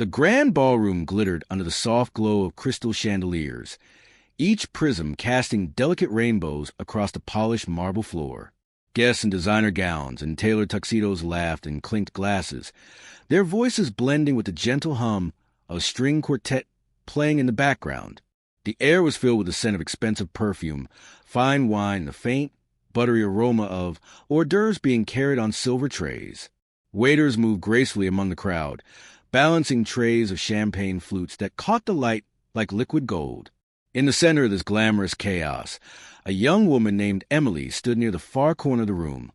The grand ballroom glittered under the soft glow of crystal chandeliers, each prism casting delicate rainbows across the polished marble floor. Guests in designer gowns and tailored tuxedos laughed and clinked glasses, their voices blending with the gentle hum of a string quartet playing in the background. The air was filled with the scent of expensive perfume, fine wine, and the faint, buttery aroma of hors d'oeuvres being carried on silver trays. Waiters moved gracefully among the crowd, balancing trays of champagne flutes that caught the light like liquid gold. In the center of this glamorous chaos, a young woman named Emily stood near the far corner of the room,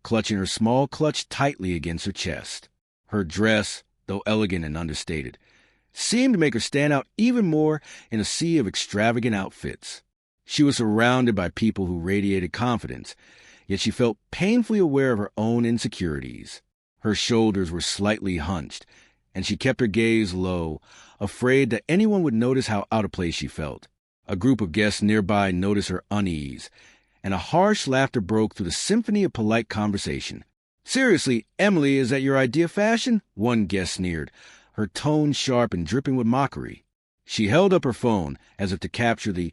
clutching her small clutch tightly against her chest. Her dress, though elegant and understated, seemed to make her stand out even more in a sea of extravagant outfits. She was surrounded by people who radiated confidence, yet she felt painfully aware of her own insecurities. Her shoulders were slightly hunched, and she kept her gaze low, afraid that anyone would notice how out of place she felt. A group of guests nearby noticed her unease, and a harsh laughter broke through the symphony of polite conversation. "Seriously, Emily, is that your idea of fashion?" one guest sneered, her tone sharp and dripping with mockery. She held up her phone as if to capture the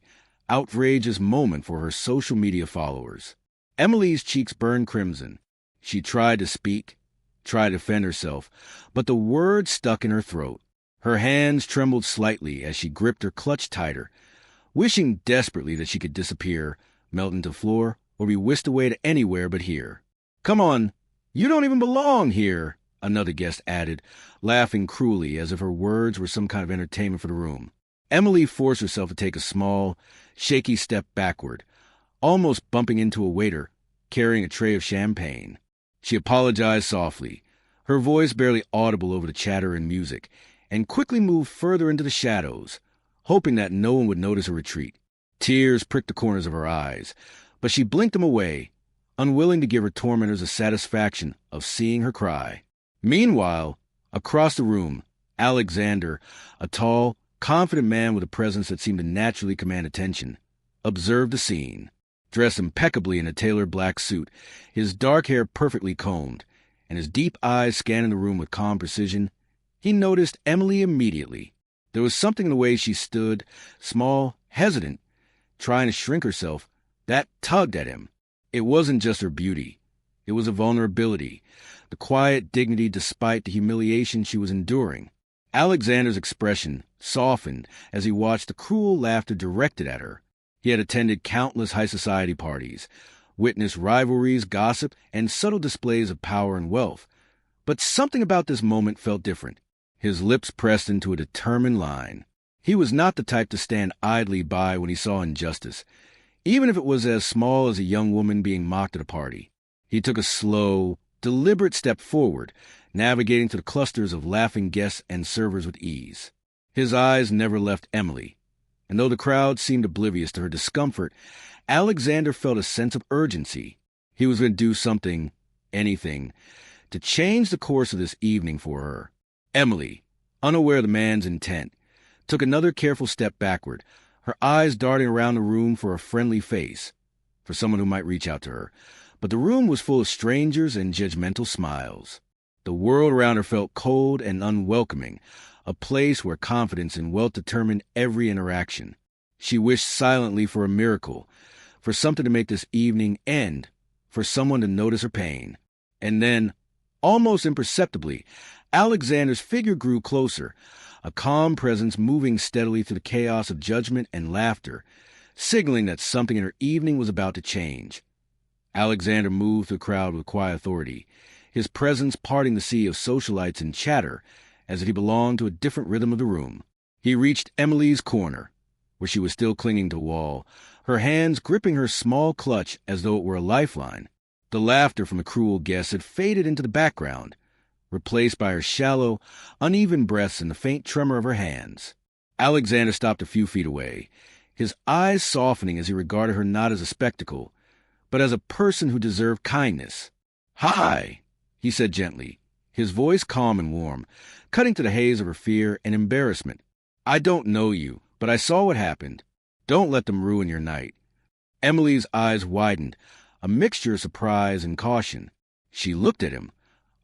outrageous moment for her social media followers. Emily's cheeks burned crimson. She tried to speak, tried to defend herself, but the words stuck in her throat. Her hands trembled slightly as she gripped her clutch tighter, wishing desperately that she could disappear, melt into the floor, or be whisked away to anywhere but here. "Come on, you don't even belong here," another guest added, laughing cruelly as if her words were some kind of entertainment for the room. Emily forced herself to take a small, shaky step backward, almost bumping into a waiter carrying a tray of champagne. She apologized softly, her voice barely audible over the chatter and music, and quickly moved further into the shadows, hoping that no one would notice her retreat. Tears pricked the corners of her eyes, but she blinked them away, unwilling to give her tormentors the satisfaction of seeing her cry. Meanwhile, across the room, Alexander, a tall, confident man with a presence that seemed to naturally command attention, observed the scene. Dressed impeccably in a tailored black suit, his dark hair perfectly combed, and his deep eyes scanning the room with calm precision, he noticed Emily immediately. There was something in the way she stood, small, hesitant, trying to shrink herself, that tugged at him. It wasn't just her beauty. It was a vulnerability, the quiet dignity despite the humiliation she was enduring. Alexander's expression softened as he watched the cruel laughter directed at her. He had attended countless high society parties, witnessed rivalries, gossip, and subtle displays of power and wealth. But something about this moment felt different. His lips pressed into a determined line. He was not the type to stand idly by when he saw injustice, even if it was as small as a young woman being mocked at a party. He took a slow, deliberate step forward, navigating through the clusters of laughing guests and servers with ease. His eyes never left Emily, and though the crowd seemed oblivious to her discomfort, Alexander felt a sense of urgency. He was going to do something, anything, to change the course of this evening for her. Emily, unaware of the man's intent, took another careful step backward, her eyes darting around the room for a friendly face, for someone who might reach out to her. But the room was full of strangers and judgmental smiles. The world around her felt cold and unwelcoming, a place where confidence and wealth determined every interaction. She wished silently for a miracle, for something to make this evening end, for someone to notice her pain. And then, almost imperceptibly, Alexander's figure grew closer, a calm presence moving steadily through the chaos of judgment and laughter, signaling that something in her evening was about to change. Alexander moved through the crowd with quiet authority, his presence parting the sea of socialites and chatter as if he belonged to a different rhythm of the room. He reached Emily's corner, where she was still clinging to the wall, her hands gripping her small clutch as though it were a lifeline. The laughter from the cruel guests had faded into the background, replaced by her shallow, uneven breaths and the faint tremor of her hands. Alexander stopped a few feet away, his eyes softening as he regarded her not as a spectacle, but as a person who deserved kindness. "Hi," he said gently, his voice calm and warm, cutting to the haze of her fear and embarrassment. "I don't know you, but I saw what happened. Don't let them ruin your night." Emily's eyes widened, a mixture of surprise and caution. She looked at him,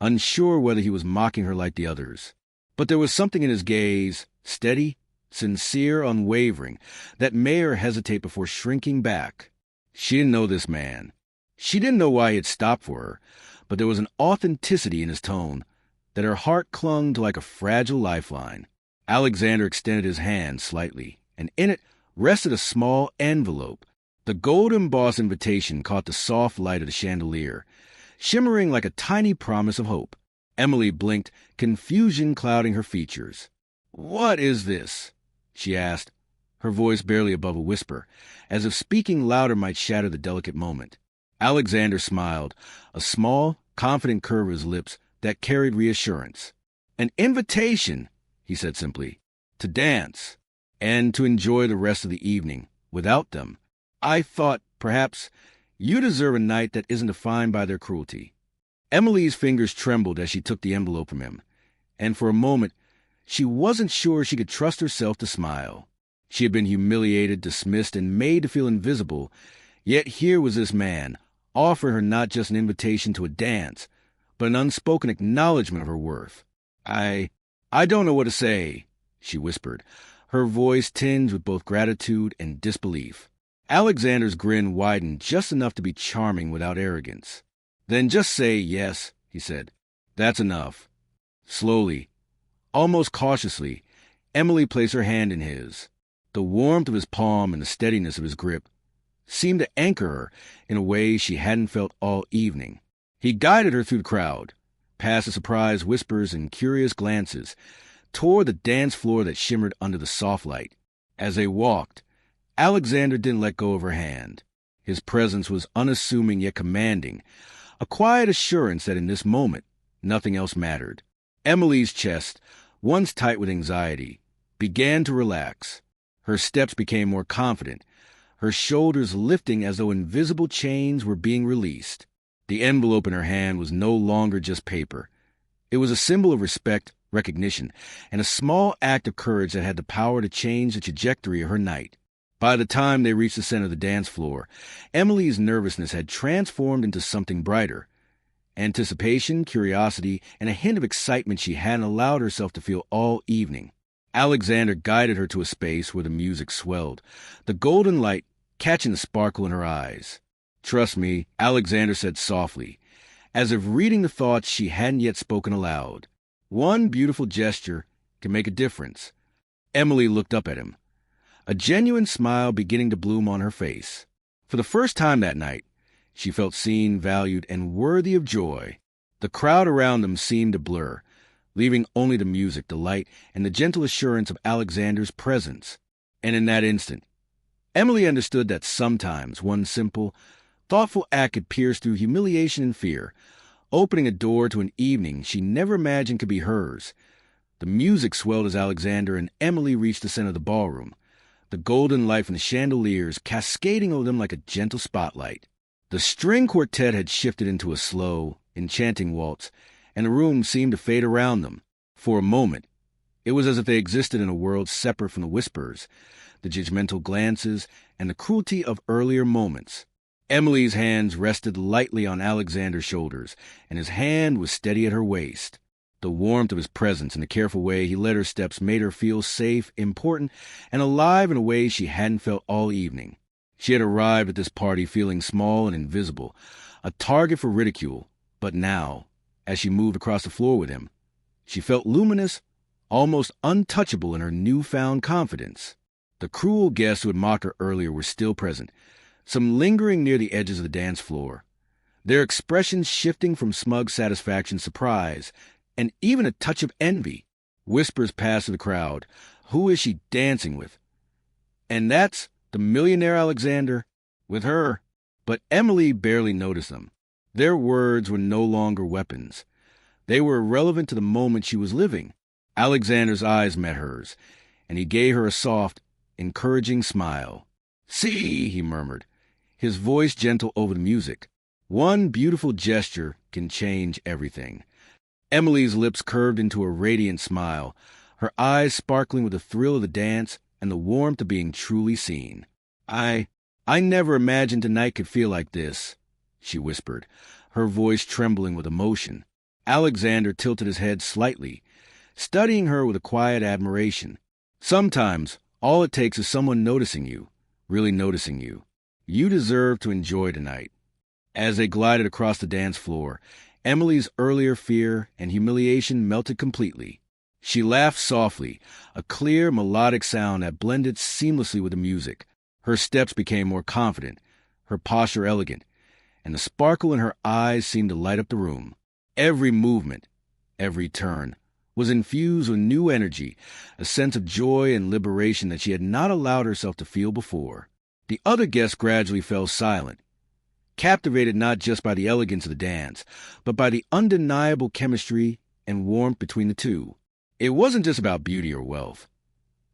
unsure whether he was mocking her like the others. But there was something in his gaze, steady, sincere, unwavering, that made her hesitate before shrinking back. She didn't know this man. She didn't know why he had stopped for her, but there was an authenticity in his tone that her heart clung to like a fragile lifeline. Alexander extended his hand slightly, and in it rested a small envelope. The gold-embossed invitation caught the soft light of the chandelier, shimmering like a tiny promise of hope. Emily blinked, confusion clouding her features. "What is this?" she asked, her voice barely above a whisper, as if speaking louder might shatter the delicate moment. Alexander smiled, a small, confident curve of his lips that carried reassurance. "An invitation," he said simply, "to dance, and to enjoy the rest of the evening without them. I thought, perhaps, you deserve a night that isn't defined by their cruelty." Emily's fingers trembled as she took the envelope from him, and for a moment she wasn't sure she could trust herself to smile. She had been humiliated, dismissed, and made to feel invisible, yet here was this man, offering her not just an invitation to a dance, but an unspoken acknowledgment of her worth. I don't know what to say," she whispered, her voice tinged with both gratitude and disbelief. Alexander's grin widened just enough to be charming without arrogance. "Then just say yes," he said. "That's enough." Slowly, almost cautiously, Emily placed her hand in his. The warmth of his palm and the steadiness of his grip seemed to anchor her in a way she hadn't felt all evening. He guided her through the crowd, past the surprised whispers and curious glances, toward the dance floor that shimmered under the soft light. As they walked, Alexander didn't let go of her hand. His presence was unassuming yet commanding, a quiet assurance that in this moment, nothing else mattered. Emily's chest, once tight with anxiety, began to relax. Her steps became more confident, her shoulders lifting as though invisible chains were being released. The envelope in her hand was no longer just paper. It was a symbol of respect, recognition, and a small act of courage that had the power to change the trajectory of her night. By the time they reached the center of the dance floor, Emily's nervousness had transformed into something brighter. Anticipation, curiosity, and a hint of excitement she hadn't allowed herself to feel all evening. Alexander guided her to a space where the music swelled, the golden light catching the sparkle in her eyes. "Trust me," Alexander said softly, as if reading the thoughts she hadn't yet spoken aloud. "One beautiful gesture can make a difference." Emily looked up at him, a genuine smile beginning to bloom on her face. For the first time that night, she felt seen, valued, and worthy of joy. The crowd around them seemed to blur, leaving only the music, the light, and the gentle assurance of Alexander's presence. And in that instant, Emily understood that sometimes one simple, thoughtful act could pierce through humiliation and fear, opening a door to an evening she never imagined could be hers. The music swelled as Alexander and Emily reached the center of the ballroom, the golden light from the chandeliers cascading over them like a gentle spotlight. The string quartet had shifted into a slow, enchanting waltz, and the room seemed to fade around them. For a moment, it was as if they existed in a world separate from the whispers, the judgmental glances, and the cruelty of earlier moments. Emily's hands rested lightly on Alexander's shoulders, and his hand was steady at her waist. The warmth of his presence and the careful way he led her steps made her feel safe, important, and alive in a way she hadn't felt all evening. She had arrived at this party feeling small and invisible, a target for ridicule, but now, as she moved across the floor with him, she felt luminous, almost untouchable in her newfound confidence. The cruel guests who had mocked her earlier were still present, some lingering near the edges of the dance floor, their expressions shifting from smug satisfaction, surprise, and even a touch of envy. Whispers passed through the crowd. "Who is she dancing with?" "And that's the millionaire Alexander with her." But Emily barely noticed them. Their words were no longer weapons. They were irrelevant to the moment she was living. Alexander's eyes met hers, and he gave her a soft, encouraging smile. "See," he murmured, his voice gentle over the music. "One beautiful gesture can change everything." Emily's lips curved into a radiant smile, her eyes sparkling with the thrill of the dance and the warmth of being truly seen. I never imagined tonight could feel like this," she whispered, her voice trembling with emotion. Alexander tilted his head slightly, studying her with a quiet admiration. Sometimes, all it takes is someone noticing you, really noticing you. You deserve to enjoy tonight. As they glided across the dance floor, Emily's earlier fear and humiliation melted completely. She laughed softly, a clear, melodic sound that blended seamlessly with the music. Her steps became more confident, her posture elegant, and the sparkle in her eyes seemed to light up the room. Every movement, every turn, was infused with new energy, a sense of joy and liberation that she had not allowed herself to feel before. The other guests gradually fell silent, captivated not just by the elegance of the dance, but by the undeniable chemistry and warmth between the two. It wasn't just about beauty or wealth.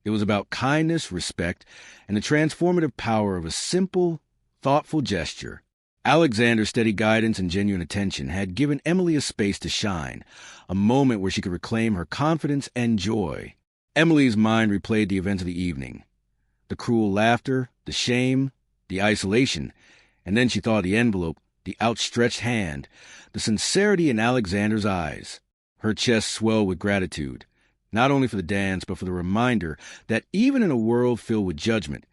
It was about kindness, respect, and the transformative power of a simple, thoughtful gesture. Alexander's steady guidance and genuine attention had given Emily a space to shine, a moment where she could reclaim her confidence and joy. Emily's mind replayed the events of the evening, the cruel laughter, the shame, the isolation, and then she thought of the envelope, the outstretched hand, the sincerity in Alexander's eyes. Her chest swelled with gratitude, not only for the dance, but for the reminder that even in a world filled with judgment,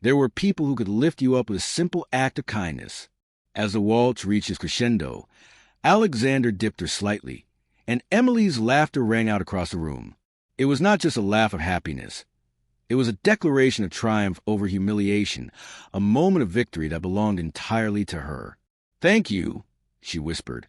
there were people who could lift you up with a simple act of kindness. As the waltz reached its crescendo, Alexander dipped her slightly, and Emily's laughter rang out across the room. It was not just a laugh of happiness. It was a declaration of triumph over humiliation, a moment of victory that belonged entirely to her. "Thank you," she whispered,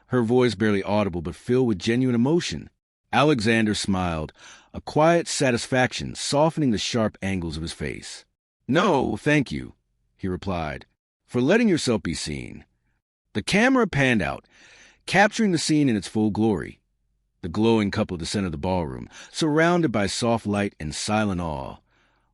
her voice barely audible but filled with genuine emotion. Alexander smiled, a quiet satisfaction softening the sharp angles of his face. "No, thank you," he replied, "for letting yourself be seen." The camera panned out, capturing the scene in its full glory. The glowing couple at the center of the ballroom, surrounded by soft light and silent awe,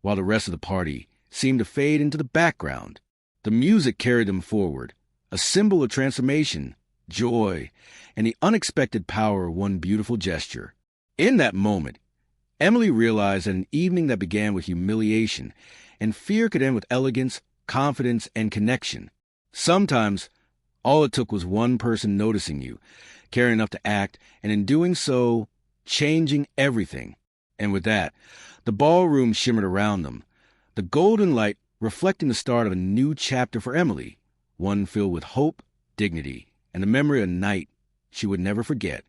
while the rest of the party seemed to fade into the background. The music carried them forward, a symbol of transformation, joy, and the unexpected power of one beautiful gesture. In that moment, Emily realized that an evening that began with humiliation and fear could end with elegance, confidence, and connection. Sometimes, all it took was one person noticing you, caring enough to act, and in doing so, changing everything. And with that, the ballroom shimmered around them, the golden light reflecting the start of a new chapter for Emily, one filled with hope, dignity, and the memory of a night she would never forget.